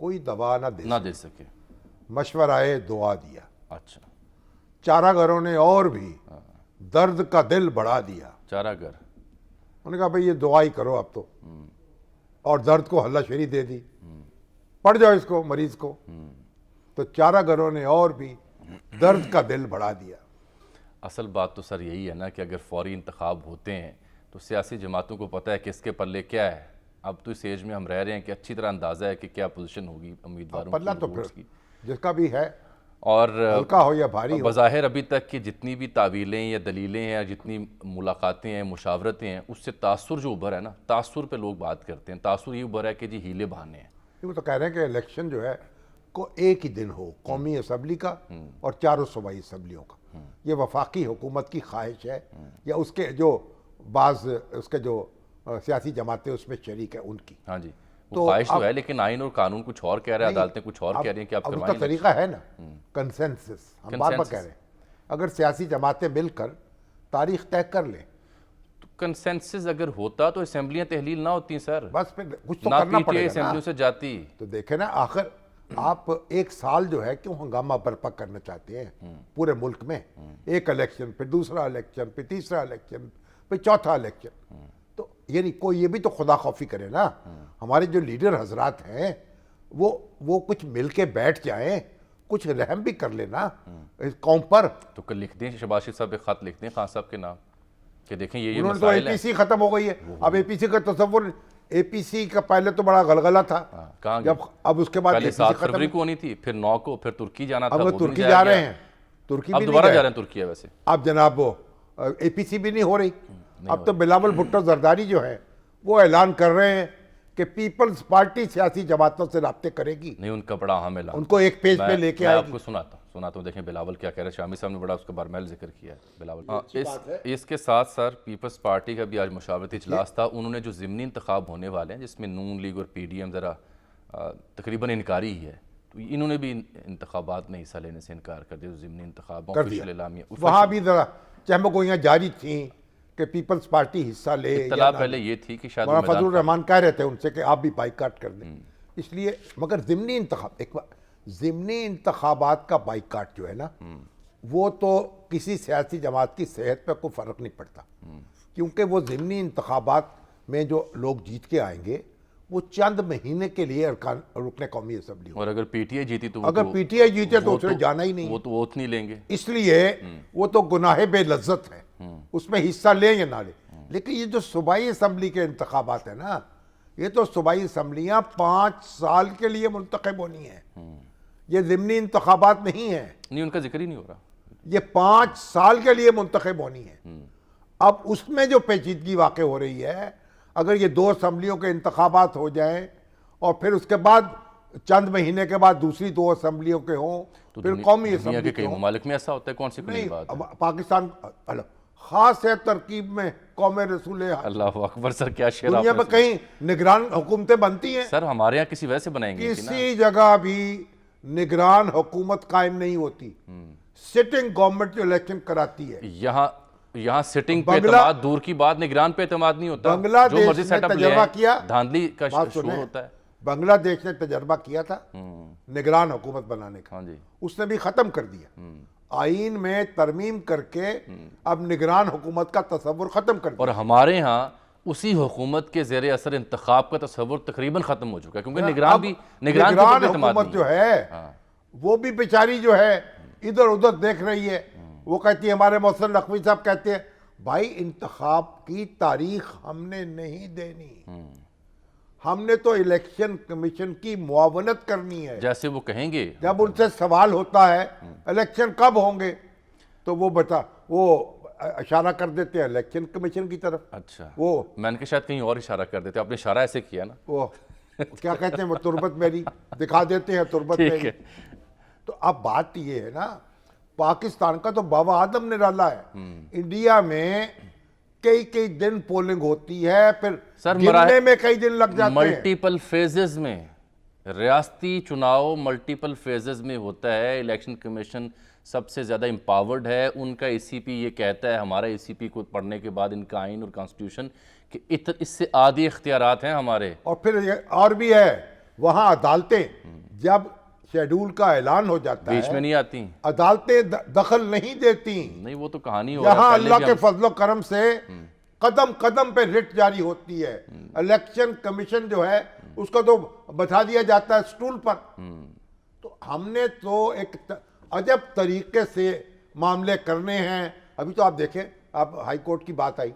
کوئی دوا نہ دے سکے. مشورہ دعا دیا. اچھا. چارہ گھروں نے اور بھی درد کا دل بڑھا دیا. چارہ گھر انہوں نے کہا بھئی یہ دعا ہی کرو اب تو, اور درد کو حلہ شری دے دی, پڑھ جاؤ اس کو مریض کو. تو چارہ گھروں نے اور بھی درد کا دل بڑھا دیا. اصل بات تو سر یہی ہے نا کہ اگر فوری انتخاب ہوتے ہیں تو سیاسی جماعتوں کو پتہ ہے کہ اس کے پلے کیا ہے. اب تو اس ایج میں ہم رہ رہے ہیں کہ اچھی طرح اندازہ ہے کہ کیا پوزیشن ہوگی امیدواروں پلہ تو ووٹس پھر کی. جس کا بھی ہے, اور ہلکا ہو یا بھاری ہو, بظاہر ابھی تک کی جتنی بھی تعویلیں یا دلیلیں ہیں یا جتنی ملاقاتیں ہیں مشاورتیں ہیں, اس سے تاثر جو ابھر ہے نا, تاثر پہ لوگ بات کرتے ہیں. تاثر یہ ابھر ہے کہ جی ہیلے بہانے ہیں. وہ تو کہہ رہے ہیں کہ الیکشن جو ہے کو ایک ہی دن ہو, قومی اسمبلی کا اور چاروں صوبائی اسمبلیوں کا. یہ وفاقی حکومت کی خواہش ہے, یا اس کے جو بعض اس کے جو سیاسی جماعتیں اس میں شریک ہیں ان کی. ہاں جی, وہ خواہش تو ہے, لیکن آئین اور قانون کچھ اور کہہ رہے ہیں, عدالتیں کچھ اور کہہ رہی ہیں کہ آپ اب اس کروائیں. کا طریقہ ہے نا کنسنسس, ہم بار بار کہہ رہے ہیں اگر سیاسی جماعتیں مل کر تاریخ طے کر لیں. کنسنسس اگر ہوتا تو اسمبلیاں تحلیل نہ ہوتی سر, بس پھر کچھ تو نہ کرنا پی ٹی پڑے آئی گا نا. اسمبلیوں سے جاتی. تو دیکھیں نا, آخر آپ ایک سال جو ہے کیوں ہنگامہ برپا کرنا چاہتے ہیں پورے ملک میں. ایک الیکشن, پھر دوسرا الیکشن, پھر تیسرا الیکشن, پھر چوتھا الیکشن. تو یعنی کوئی یہ بھی تو خدا خوفی کرے نا. ہمارے جو لیڈر حضرات ہیں وہ کچھ مل کے بیٹھ جائیں, کچھ رحم بھی کر لینا اس قوم پر. تو کل لکھ دیں شہباز شریف صاحب ایک خط لکھ دیں خان صاحب کے نام کہ دیکھیں یہ انہوں نے تو اے مسائل پی ہیں. سی ختم ہو گئی ہے. اب اے پی سی کا تصور, اے پی سی کا پہلے تو بڑا غلغلہ تھا, کہاں جب اب اس کے بعد پہلے اے پی سی 7 ختم. فروری کو ہونی تھی, پھر 9 کو, پھر ترکی جانا تھا, اب وہ وہ بھی ترکی نہیں جا جایا رہے گیا. ہیں, ترکی اب بھی دوبارہ نہیں جا گئے. رہے ہیں ترکیہ ویسے. اب جناب وہ اے پی سی بھی نہیں ہو رہی. اب تو بلاول بھٹو زرداری جو ہے وہ اعلان کر رہے ہیں کہ پیپلز پارٹی سیاسی جماعتوں سے رابطے کرے گی. نہیں, ان کا بڑا اہم اعلان, ان کو ایک پیج پہ لے کے میں آئے آپ گی. کو سناتا ہوں. دیکھیں بلاول کیا کہہ رہے ہیں. شامی صاحب نے بڑا اس کے بارے میں ذکر کیا ہے. بلاول اس کے ساتھ سر پیپلز پارٹی کا بھی آج مشاورتی اجلاس تھا. انہوں نے جو ضمنی انتخاب ہونے والے ہیں جس میں نون لیگ اور پی ڈی ایم ذرا تقریباً انکاری ہی ہے, تو انہوں نے بھی انتخابات میں حصہ لینے سے انکار کر دیا. ضمنی انتخاب آفیشیل اعلامیہ, وہاں بھی ذرا چہمگوئیاں جاری تھیں کہ پیپلز پارٹی حصہ لے. اطلاع پہلے یہ تھی کہ شاید مولانا فضل الرحمان کہہ رہے تھے ان سے کہ آپ بھی بائیکاٹ کر دیں. اس لیے مگر ضمنی انتخابات کا بائیکاٹ جو ہے نا, وہ تو کسی سیاسی جماعت کی صحت پہ کوئی فرق نہیں پڑتا, کیونکہ وہ ضمنی انتخابات میں جو لوگ جیت کے آئیں گے وہ چند مہینے کے لیے رکن قومی اسمبلی ہو. اور اگر پی ٹی آئی جیتی تو اگر پی ٹی آئی جیتے تو اس نے جانا ہی نہیں. وہ تو ووٹ نہیں لیں گے, اس لیے وہ تو گناہ بے لذت ہے, اس میں حصہ لیں یا نہ لیں. لیکن یہ جو صوبائی اسمبلی کے انتخابات ہیں نا, یہ تو صوبائی اسمبلیاں 5 سال کے لیے منتخب ہونی ہیں. یہ ضمنی انتخابات نہیں ہیں. نہیں, ان کا ذکر ہی نہیں ہو رہا. یہ 5 سال کے لیے منتخب ہونی ہے. اب اس میں جو پیچیدگی واقع ہو رہی ہے, اگر یہ 2 اسمبلیوں کے انتخابات ہو جائیں اور پھر اس کے بعد چند مہینے کے بعد دوسری 2 اسمبلیوں کے ہوں, پھر قومی اسمبلی کے کئی ممالک میں ایسا ہوتا ہے. کون سی کوئی بات ہے؟ پاکستان خاص ہے ترکیب میں قوم رسول. اللہ اکبر سر, کیا شعر دنیا میں کہیں نگران حکومتیں بنتی ہیں؟ سر ہمارے یہاں کسی وجہ سے بنائیں گے. کسی جگہ بھی نگران حکومت قائم نہیں ہوتی. سٹنگ گورنمنٹ جو الیکشن کراتی ہے. یہاں سٹنگ پہ اعتماد دور کی بات, نگران پہ اعتماد نہیں ہوتا. بنگلہ جو دیش مرضی نے سیٹ اپ لے تجربہ کیا, دھاندلی کا شروع ہوتا ہے. بنگلہ دیش نے تجربہ کیا تھا نگران حکومت بنانے کا, اس نے بھی ختم کر دیا. آئین میں ترمیم کر کے اب نگران حکومت کا تصور ختم کر دیا. اور ہمارے ہاں اسی حکومت کے زیر اثر انتخاب کا تصور تقریباً ختم ہو چکا ہے, کیونکہ نگران حکومت جو ہے وہ بھی بیچاری جو ہے ادھر ادھر دیکھ رہی ہے. وہ کہتی ہے, ہمارے محسن نقوی صاحب کہتے ہیں, بھائی انتخاب کی تاریخ ہم نے نہیں دینی, ہم نے تو الیکشن کمیشن کی معاونت کرنی ہے. جیسے وہ کہیں گے. جب ان سے سوال ہوتا ہے الیکشن کب ہوں گے, تو وہ اشارہ کر دیتے ہیں الیکشن کمیشن کی طرف. اچھا, وہ میں نے کہا شاید کہیں اور اشارہ کر دیتے. آپ نے اشارہ ایسے کیا نا, وہ کیا کہتے ہیں, وہ تربت میری دکھا دیتے ہیں, تربت میری. تو اب بات یہ ہے نا, پاکستان کا تو بابا آدم نے ڈالا ہے. انڈیا میں کئی دن پولنگ ہوتی ہے, پھر گننے میں کئی دن لگ جاتے ہیں. ملٹیپل فیزز میں ریاستی چناؤ ملٹیپل فیزز میں ہوتا ہے. الیکشن کمیشن سب سے زیادہ امپاورڈ ہے. ان کا ای سی پی یہ کہتا ہے, ہمارا ای سی پی کو پڑھنے کے بعد ان کا آئین اور کانسٹیٹیوشن, کہ اس سے آدھی اختیارات ہیں ہمارے. اور پھر اور بھی ہے, وہاں عدالتیں جب شیڈول کا اعلان ہو جاتا بیچ میں ہے نہیں آتی عدالتیں دخل نہیں دیتی. نہیں وہ تو کہانی ہو رہا یہاں ہے اللہ کے فضل و کرم سے قدم قدم پہ رٹ جاری ہوتی ہے. الیکشن کمیشن جو ہے اس کو تو بٹھا دیا جاتا ہے سٹول پر. تو ہم نے تو ایک عجب طریقے سے معاملے کرنے ہیں. ابھی تو آپ دیکھیں، اب ہائی کورٹ کی بات آئی